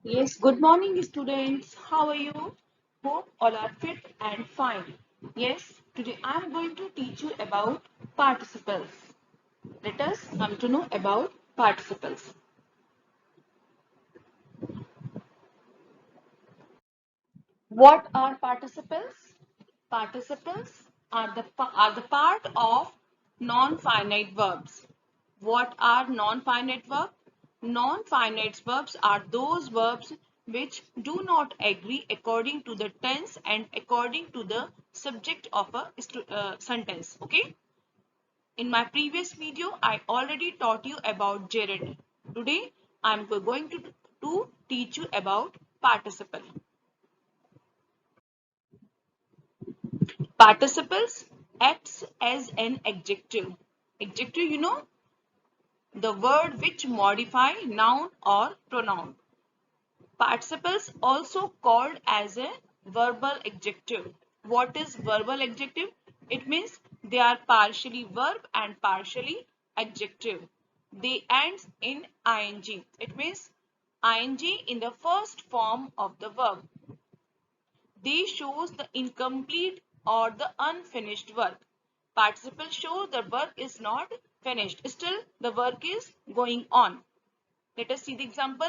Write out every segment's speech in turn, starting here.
Yes, good morning, students. How are you? Hope all are fit and fine. Yes, today I am going to teach you about participles. Let us come to know about participles. What are participles? Participles are the part of non-finite verbs. What are non-finite verbs? Non-finite verbs are those verbs which do not agree according to the tense and according to the subject of a sentence. Okay. In my previous video, I already taught you about gerund. Today, I am going to teach you about participle. Participles acts as an adjective. Adjective, the word which modify noun or pronoun. Participles also called as a verbal adjective. What is verbal adjective? It means they are partially verb and partially adjective. They ends in ing. It means ing in the first form of the verb. They shows the incomplete or the unfinished work. Participle show the work is not finished. Still, the work is going on. Let us see the example.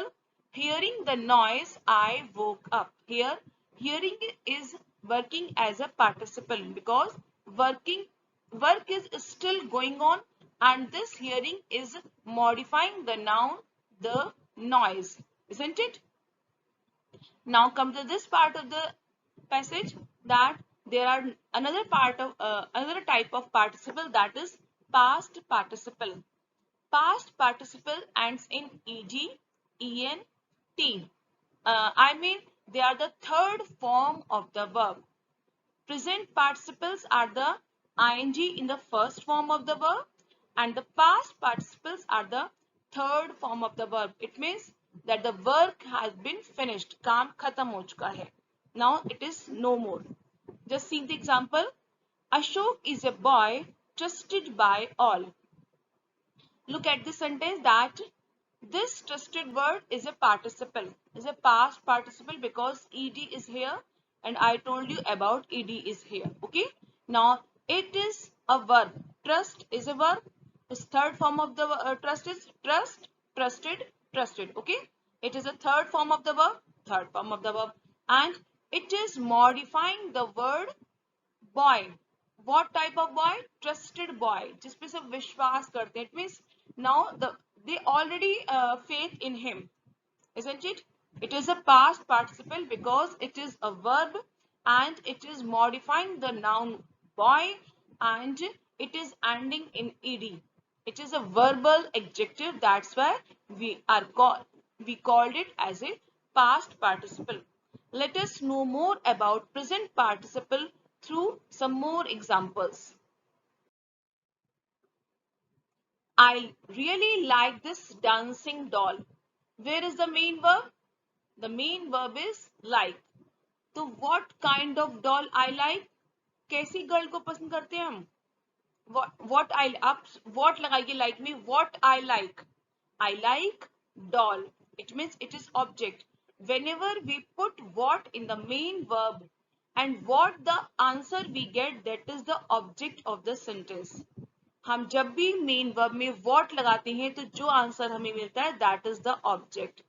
Hearing the noise, I woke up. Here, hearing is working as a participle because work is still going on, and this hearing is modifying the noun, the noise, isn't it? Now come to this part of the passage, that there are another type of participle, that is past participle. Past participle ends in ed, en, t. I mean, they are the third form of the verb. Present participles are the ing in the first form of the verb, and the past participles are the third form of the verb. It means that the work has been finished. काम खत्म हो चुका है. Now it is no more. Just see the example. Ashok is a boy trusted by all. Look at the sentence that this trusted word is a participle, is a past participle because ed is here, and I told you about ed is here. Okay. Now it is a verb. Trust is a verb. Its third form of the trust is trust, trusted, trusted. Okay. It is a third form of the verb, third form of the verb, and it is modifying the word boy. what type of boy? Trusted boy, जिस पे सब विश्वास करते हैं. It means now they already faith in him, isn't it? It is a past participle because it is a verb and it is modifying the noun boy, and it is ending in ed. It is a verbal adjective. That's why we called it as a past participle. Let us know more about present participle through some more examples. I really like this dancing doll. Where is the main verb? The main verb is like. तो what kind of doll I like? कैसी girl को पसंद करते हैं हम? What I आप what लगाइए like में? What I like? I like doll. It means it is object. Whenever we put what in the main verb and what the answer we get, that is the object of the sentence. हम जब भी main verb में what लगाते हैं तो जो answer हमें मिलता है that is the object.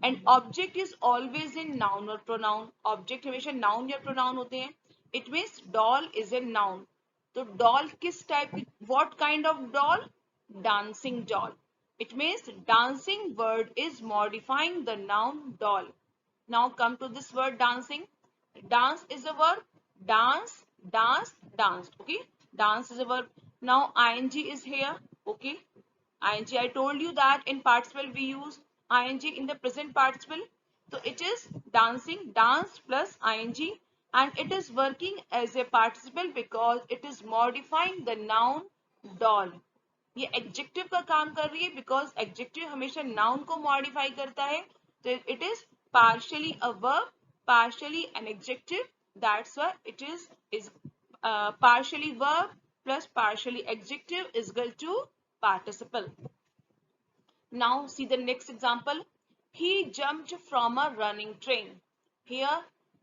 And object is always in noun और प्रोनाउन. ऑब्जेक्ट हमेशा नाउन या प्रोनाउन होते हैं. It means doll is a noun. तो डॉल किस टाइप की, what kind of doll? Dancing doll. It means dancing word is modifying the noun doll. Now come to this word dancing. Dance is a verb. Dance, dance, danced. Okay. Dance is a verb. Now ing is here. Okay. Ing. I told you that in participle we use ing in the present participle. So it is dancing, dance plus ing, and it is working as a participle because it is modifying the noun doll. ये adjective का काम कर रही है because adjective हमेशा noun को modify करता है. तो it is partially a verb, partially an adjective. That's why it is partially verb plus partially adjective is equal to participle. Now see the next example. he jumped from a running train. Here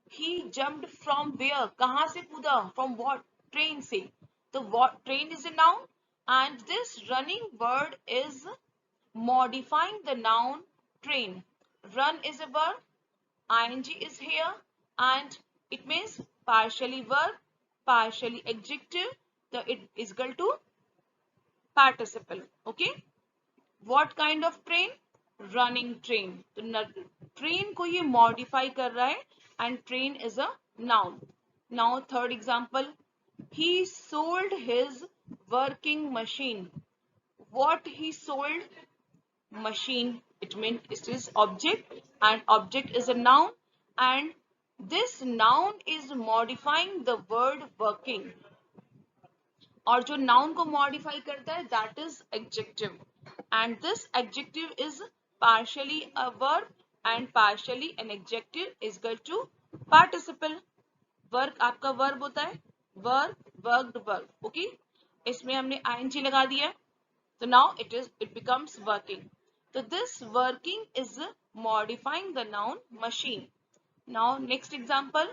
he jumped from where? कहाँ से कूदा? From what? Train से. The what? Train is a noun and this running word is modifying the noun train. Run is a verb, ing is here and it means partially verb, partially adjective, the it is equal to participle. Okay, what kind of train? Running train. तो train को ये modify कर रहा है and train is a noun. Now third example, he sold his working machine. What he sold? Machine, it means it is object and object is a noun and this noun is modifying the word working और जो noun को modify करता है that is adjective and this adjective is partially a verb and partially an adjective is equal to participle. work आपका verb होता है verb, worked, verb. okay, इसमें हमने ing लगा दिया है so now it becomes working. So this working is modifying the noun machine. Now next example,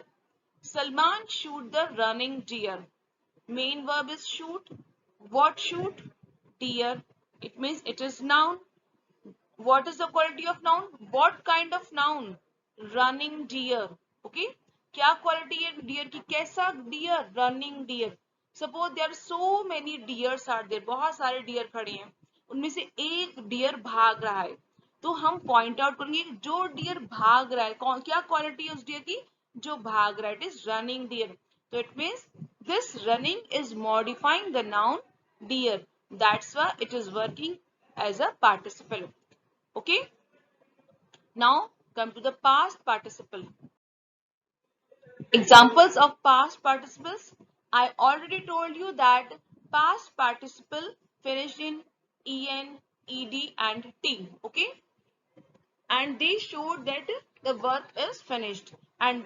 Salman shoot the running deer. Main verb is shoot. What shoot? Deer. It means it is noun. What is the quality of noun? What kind of noun? Running deer. Okay. क्या quality है deer की? कैसा deer? Running deer. Suppose there are so many deers are there. बहुत सारे deer खड़े हैं. उनमें से एक deer भाग रहा है. तो हम point out करेंगे जो deer भाग रहा है कौन क्या quality है उस deer की? जो भाग रहा है. It is running deer. So it means this running is modifying the noun deer. That's why it is working as a participle. Okay. Now come to the past participle. Examples of past participles. I already told you that past participle finished in en, ed and t. Okay. And they showed that the work is finished. And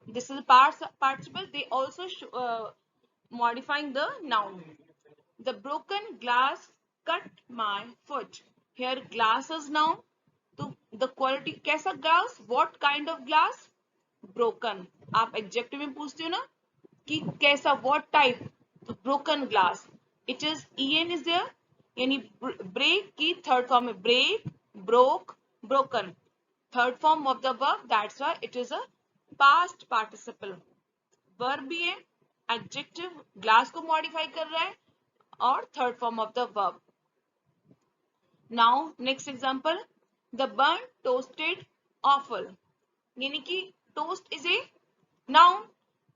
this is past participle. They also modifying the noun. The broken glass cut my foot. Here glass is noun. तो the quality कैसा glass? What kind of glass? Broken. आप adjective में पूछते हो ना कि कैसा what type? तो broken glass. It is en is there. यानी break की third form है break, broke, broken. Third form of the verb. That's why it is a past participle. Verb भी है adjective glass को modify कर रहा है और third form of the verb. Now next example, the burnt toasted offal. यानी कि toast is a noun.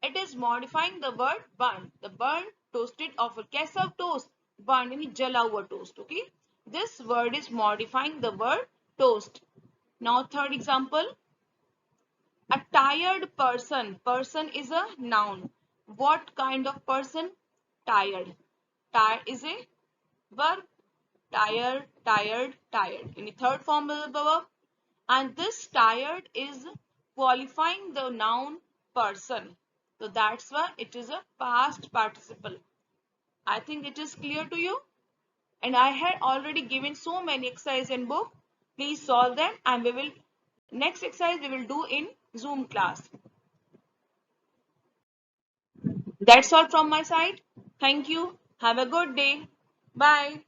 It is modifying the word burnt. The burnt toasted offal. कैसा toast? Burnt यानी जला हुआ toast. Okay. This word is modifying the word toast. Now third example, a tired person. Person is a noun. What kind of person? Tired. Tired is a verb. Tired, tired, tired. In the third form of the verb. And this tired is qualifying the noun person. So that's why it is a past participle. I think it is clear to you. And I had already given so many exercises in book. Please solve them and we will next exercise we will do in Zoom class. That's all from my side. Thank you. Have a good day. Bye.